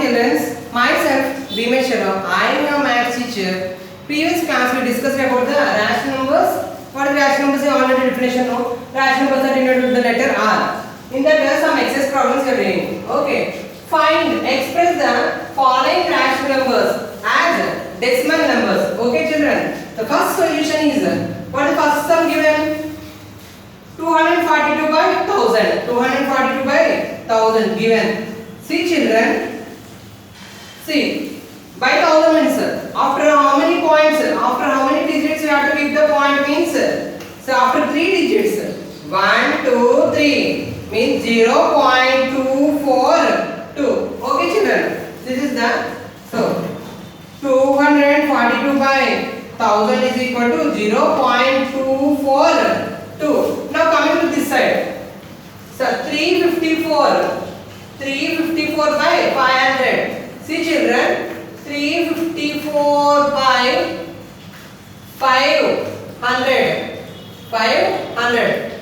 children, myself Bhimesh Sharma. I am your maths teacher. Previous class we discussed about the rational numbers. What are the rational numbers? You already definition know. Rational numbers are denoted with the letter R. In that there are some exercise problems you are doing. Okay. Find, express the following rational numbers as decimal numbers. Okay children. The first solution is, what is the first sum given? 242 by 1000. 242 by 1000 given. See children. See. By 1000 means after how many points? After how many digits you have to keep the point means? So after 3 digits. 1, 2, 3 means 0.242. Okay children. This is the, so 242 by 1000 is equal to 0.242. Now coming to this side. So 354 by 500. See children. 354 by 500.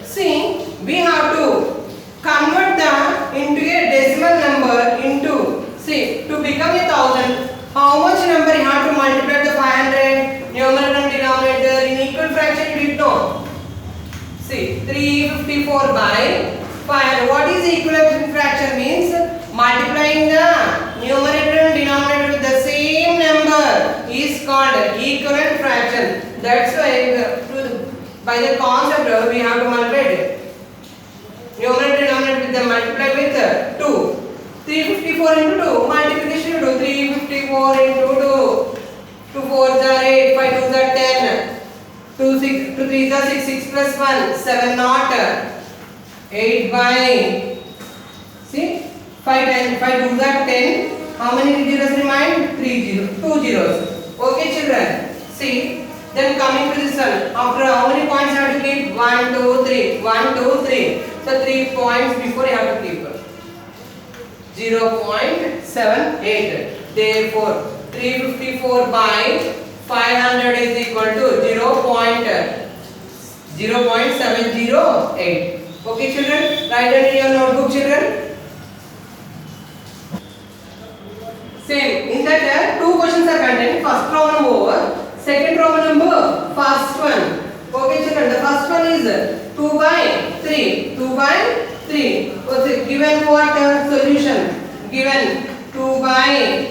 See, we have to convert the into a decimal number into, see, to become 1000. How much number you have to multiply the 500? Numerator and denominator in equal fraction you did know. See, 354 by 500. What is equal fraction means? Multiplying the numerator and denominator with the same number is called equivalent fraction. That's why by the concept we have to multiply numerator and denominator with the multiply with 2. 354 into 2 multiplication you do 354 into 2. 2 4s are 8, 5 2s are 10, 2 3s are 6, 6 plus 1 7 not 8 by, see, 5 2s are 10. How many zeros remain? 2 zeros. Okay children. See. Then coming to this one. After how many points you have to keep? 1, 2, 3. 1, 2, 3. So 3 points before you have to keep. 0.78. Therefore 354 by 500 is equal to 0.708. Okay children. Write down in your notebook children. Same. In that two questions are contained. First problem over. Second Roman number, first one. Okay children, the first one is 2 by 3. 2 by 3. What's it? Given what solution? Given 2 by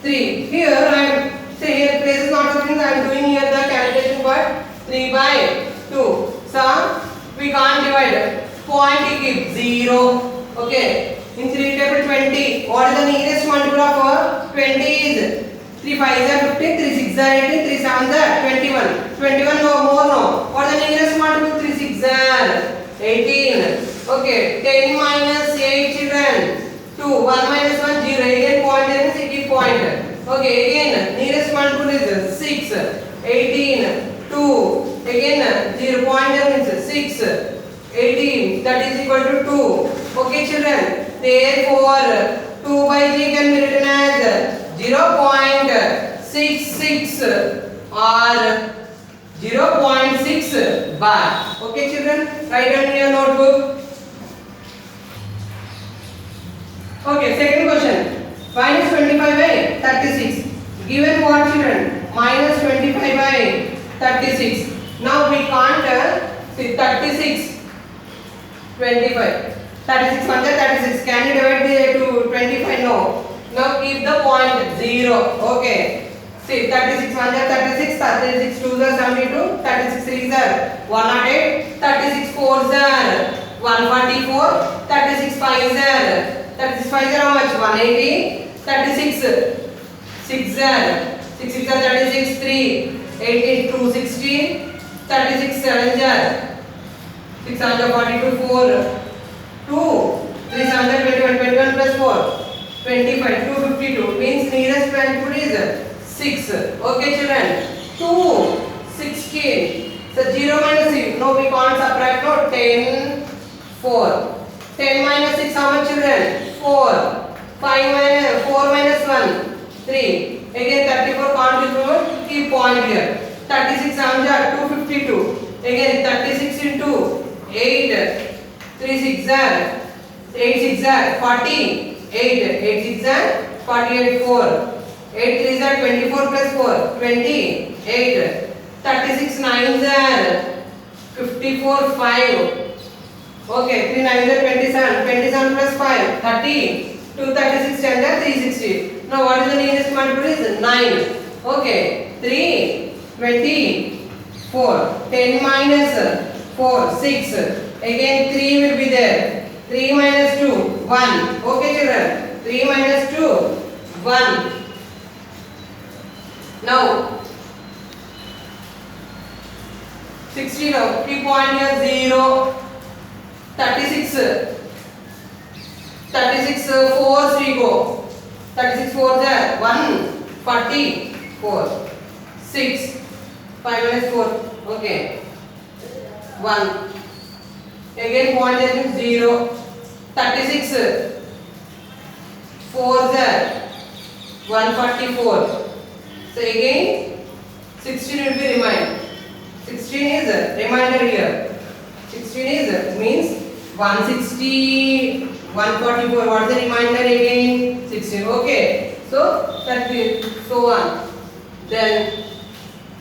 3. Here I am, say here place is not something I am doing here the calculation part. 3 by 2. So we can't divide. Point you keep 0. Okay. In 3 table 20. What is the nearest multiple of 20 is? 3 5s are 50, 3 6s are 18, 3 7s are 21. 21 no more no. What is the nearest multiple? 3 6s are 18. Okay, 10 minus 8 children. 2, 1 minus 1, 0. Again point there means keep point. Okay, again nearest multiple is 6. 18, 2. Again 0 point there means 6. 18, that is equal to 2. Okay children, therefore 2 by 3 can be written as 0.66 or 0.6 bar. Okay children, write down in your notebook. Okay, second question. Minus 25 by 36. Given what children? Minus 25 by 36. Now we can't see 36, 25. 36 1 36. Can you divide the to 25? No. Now keep the point 0. Okay. See 36 1 are 36, 36 2s are 72, 36 3s are 108, 36 4s are 144, 36 5s are, 36 5s are how much? 180, 36 6s are 6 6 are 36, 3 18 2 16, 36 7s are 6 are 42, 4 2 3 7 are 21, 21 plus 4 25, 252 means nearest multiple is 6. Okay children, 2, 16. So 0 minus 6, no we can't subtract, no, 10, 4. 10 minus 6 how much children? 4. 5 minus 4 minus 1, 3. Again 34 can't be removed, keep point here. 36 are 252. Again 36 into 8, 3 6 are 8 6 are 40. 8. 8 6 are 48. 4. 8 3 are 24 plus 4. 28. 36 9 are 54. 5. Okay, 3 9 are 27. 27 plus 5. 30. 2 36 10 are 360. Now what is the nearest multiple is 9. Okay, 3 24. 10 minus 4 6. Again 3 will be there. 3 minus 2 1. Okay children. 3 minus 2 1. Now 60 now. 3 point here 0. 36. 36 4 we go. 36 4 there 1 44 6 5 minus 4. Okay. 1. Again point is 0. 36 4 there 144. So again 16 will be remain. 16 is a remainder here. 16 is means 160 144. What is the remainder again? 16. Okay. So 30 so on. Then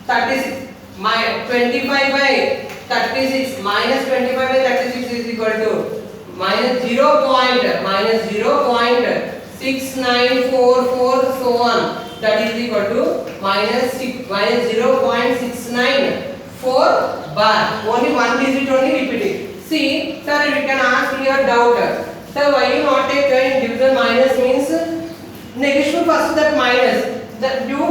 36 25 by 36 minus 25 by 36 is equal to minus 0.6944 so on. That is equal to minus 0.694 bar. Only one digit only repeating. See, sir, we can ask here doubt. Sir, why you not take division minus means negotiable first that minus. That do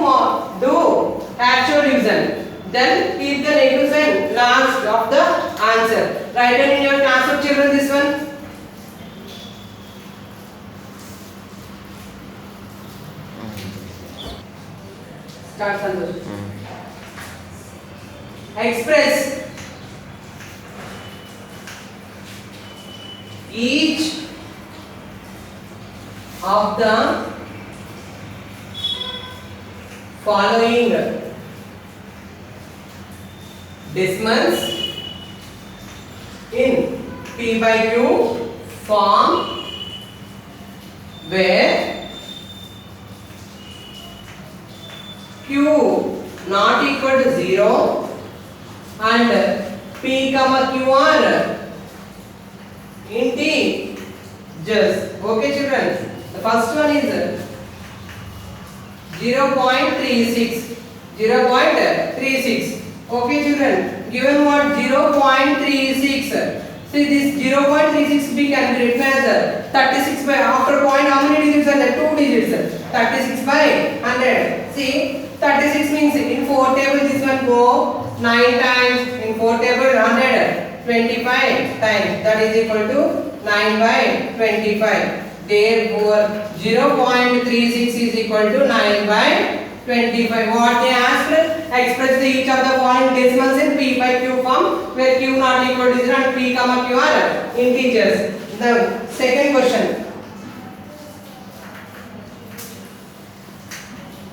actual division. Then keep the negative sign last of the answer. Write it in your class of children this one. Start Santosh. Express each of the following decimals in P by Q form where Q not equal to 0 and P comma Q are integers. Okay children, the first one is 0.36. 0.36. Okay children, given what 0.36. See this 0.36 b can be written as 36 by after point how many digits are there? 2 digits. 36 by 100. See 36 means in 4 table this one go 9 times, in 4 table 100 25 times, that is equal to 9 by 25. Therefore 0.36 is equal to 9 by 25. What they asked? Express each of the following decimals in P by Q form where Q not equal to 0 and P comma Q are integers. The second question.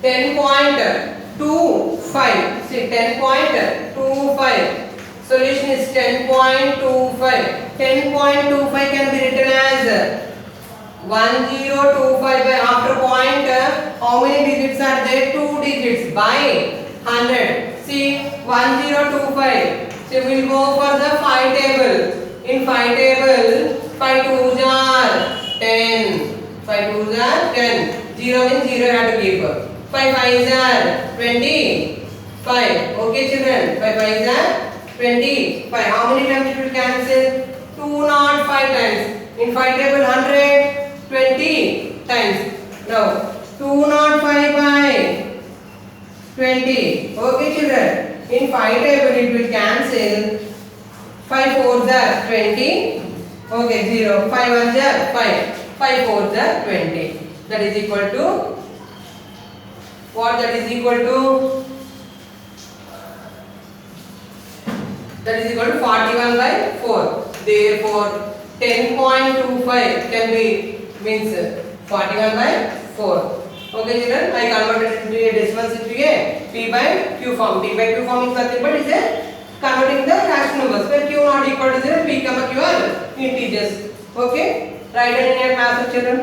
10.25. See 10.25. Solution is 10.25. 10.25 can be written as 1025 by after point how many digits are there? 2 digits by 100. See 1025. So we will go for the 5 table. In 5 table 5 2s are 10. 5 2s are 10. 0 means 0 you have to keep. 5 5s are 25. Okay children, 5 5s are 25. How many times it will cancel? 205 times. In 5 table 120 times. Now 205 by 20. Okay children. In 5 table it will cancel. 5 4s are 20. Okay 0. 5 1s are 5. 5 4s are 20. That is equal to what? That is equal to that is equal to 41 by 4. Therefore 10.25 can be means 41 by 4. Okay children, I converted it into a decimal into a P by Q form. P by Q form is nothing but is a converting the rational numbers where Q not equal to 0, P comma Q are integers. Okay, write it in your class children.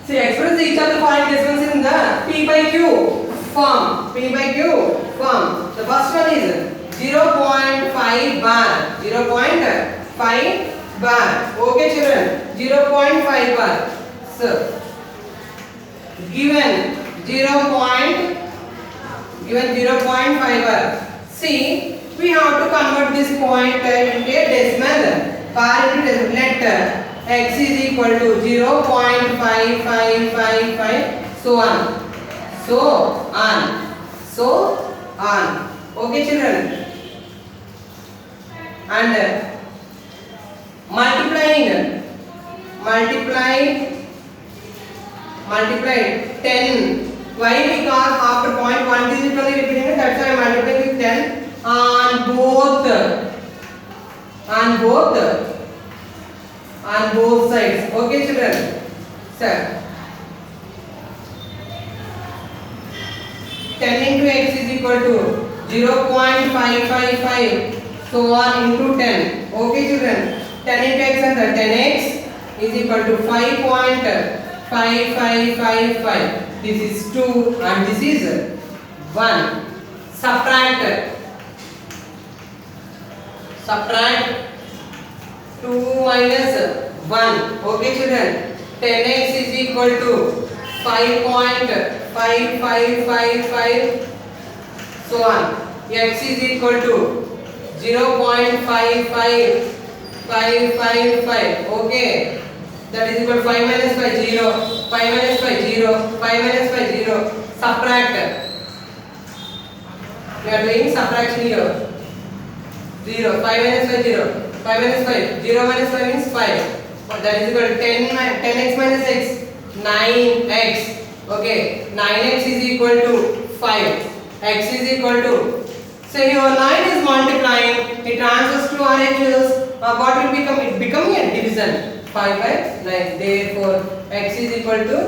See, express each of the following decimals in the P by Q form. P by Q form. The first one is 0.5 bar. 0.5 bar. Okay, children. 0.5 bar. So, given 0.5 bar. See, we have to convert this point into a decimal. Bar into decimal. Let x is equal to 0.5555 so on. Okay, children. And multiply 10. Why? Because after point 1 digit only repeating, that's why I am multiplying with 10 on both sides. Okay, children. Sir, 10 into x is equal to 0.555 so on into 10. Okay, children. 10 into x and 10x is equal to 5.5555. This is 2 and this is 1. Subtract 2 minus 1. Okay, children. 10x is equal to 5.5555 so on. X is equal to 0.55555. Okay. That is equal to 5 minus 5 0. 5 minus 5 0. 5 minus 5 0. Subtract. We are doing subtraction here. 0. 5 minus 5 0. 5 minus 5. 0 minus 5 means 5. That is equal to 10x minus x. 9x. Okay. 9x is equal to 5. X is equal to. So here 9 is multiplying. It transfers to RHS. What will become? It becoming a division. 5 by 9. Therefore, x is equal to.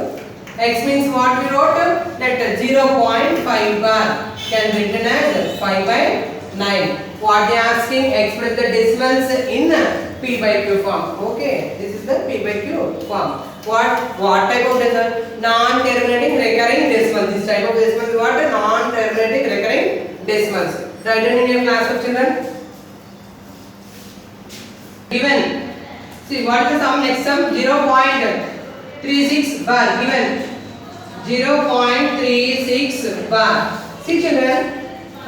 X means what we wrote? Let 0.5 bar can be written as 5 by 9. What they are asking? Express the decimals in P by Q form. Okay, this is the P by Q form. What type of decimal? Non-terminating recurring decimal. This type of decimal is what? Non-terminating recurring decimals. Write it in your class of children. Given. See, what is the sum? Next sum 0.36 bar. Given 0.36 bar. See, children.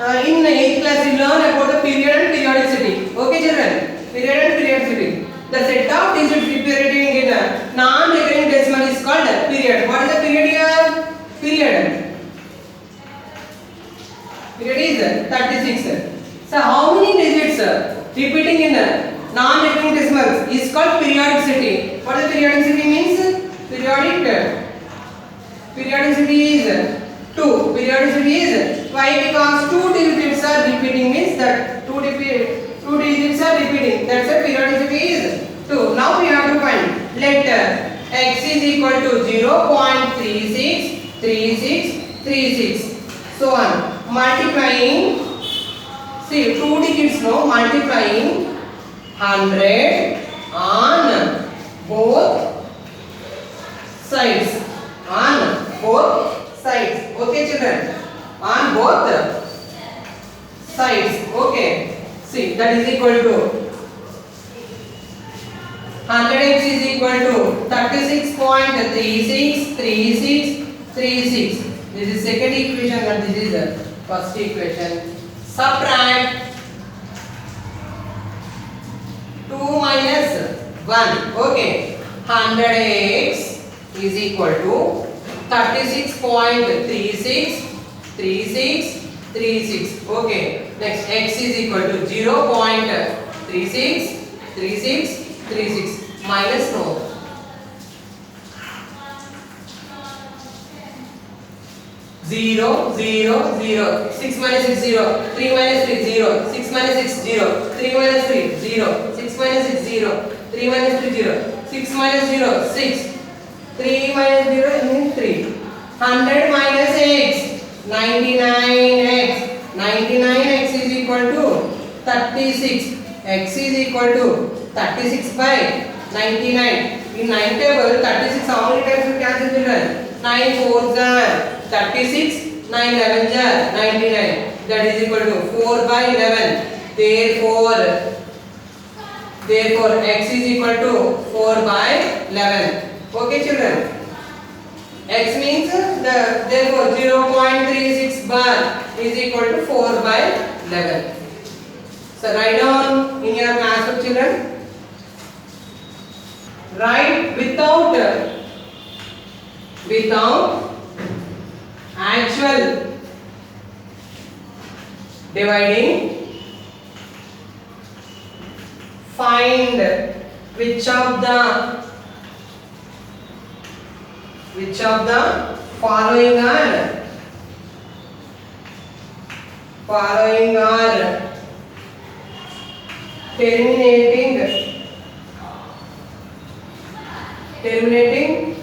In 8th class you learn about the period and periodicity. Okay, children. Period and periodicity. The set of digits repeating in a non-recurring decimal is called period. What is the period here? Period. Period is 36. So how many digits repeating in non-recurring decimals is called periodicity. What is periodicity means? Periodicity is 2. Periodicity is why? Because 2 digits are repeating means that 2 digits are repeating. That's why periodicity is 2. Now we have to find. Let x is equal to 0.363636 so on. Multiplying. See, 2 digits no multiplying 100 on both sides. Okay, children. On both sides. Okay. See, that is equal to 100x is equal to 36.363636. This is second equation and this is the first equation. Subtract 2 minus 1. Okay. 100x is equal to 36.363636. Okay. Next x is equal to 0.363636 minus no. 0 0 0. 6 minus 6 0. 3 minus 3 0. 6 minus 6 0. 3 minus 3 0. 6 minus 6 0. 3 minus 3 0. 6 minus 0 6. 3 minus 0 means 3. 100 minus x 99x. 99x is equal to 36. X is equal to 36 by 99. in 9 table 36 how many times you cancel children? 9 4s are 36, 9 11s are 99. That is equal to 4 by 11. Therefore x is equal to 4 by 11. Okay children. X means therefore 0.36 bar is equal to 4 by 11. So write down in your classbook children. Write without actual dividing. Find which of the following are terminating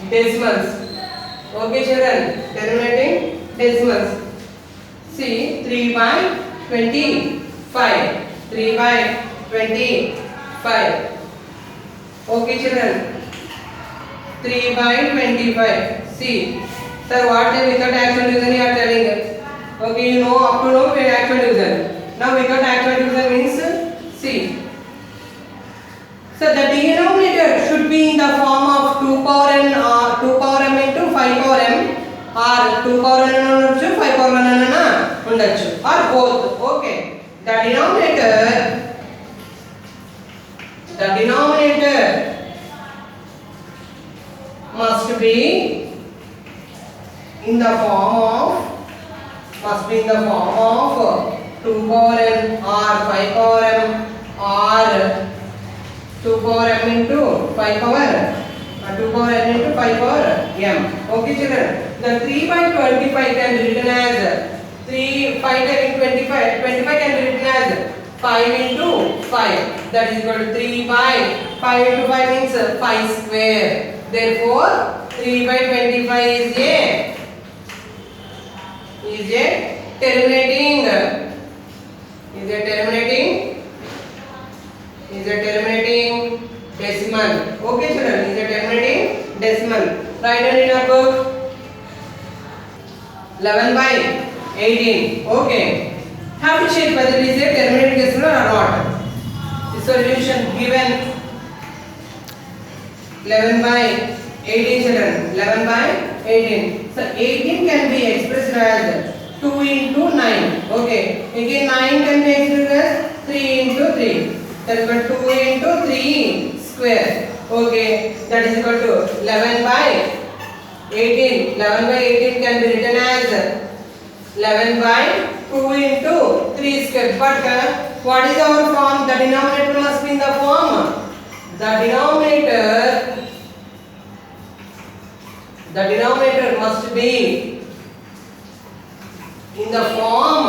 decimals. Okay children, terminating decimals. See 3 by 25. 3 by 25. Okay children, 3 by 25. See sir, what is without actual division you are telling? Okay, you know up to now actual division. Now without actual division means see. So the denominator should be in the form of 2 power n or 2 power m into 5 power m or 2 power n ఉండొచ్చు 5 power n అన్న ఉండొచ్చు or both. Okay, the denominator must be in the form of 2 power n or 5 power m or 2 power m into 5 power 2 power n into 5 power m. Okay children, the 3 by 25 can be written as 5 times 25 can be written as 5 into 5. That is equal to 3 by 5 into 5 means 5 square. Therefore 3 by 25 is a terminating decimal. Okay children, is a terminating decimal. Write down in your book 11 by 18. Okay, have to check whether it is a terminating decimal or not. The solution given 11 by 18 children, 11 by 18. So 18 can be expressed as 2 into 9. Okay, again 9 can be expressed as 3 into 3. That is equal to 2 into 3 square. Okay, that is equal to 11 by 18. 11 by 18 can be written as 11 by 2 into 3 square. But what is our form? The denominator must be in the form. The denominator must be in the form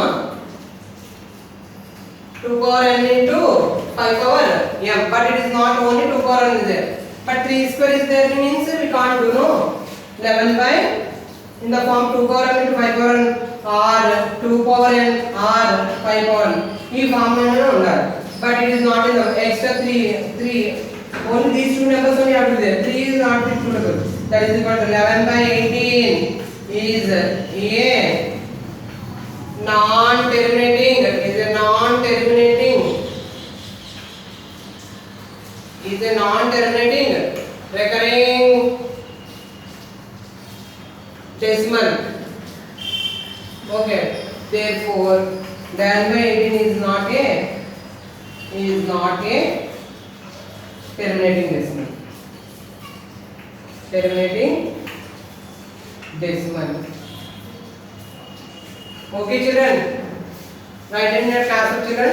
2 power n into 5 power m. But it is not only 2 power n is there. But 3 square is there means we can't do no. 11 by in the form 2 power n into 5 power n or 2 power n or 5 power n. ఈ form లోనే ఉండాలి. But it is not in the extra 3 only these two numbers only have to be there. 3 is not suitable. That is equal to 11 by 18 is a non-terminating recurring decimal. Okay, therefore 11 by 18 is not a terminating decimal. Okay children, write in your classroom children.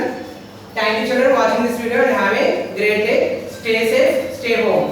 Thank you children watching this video and have a great day. Stay safe, stay home.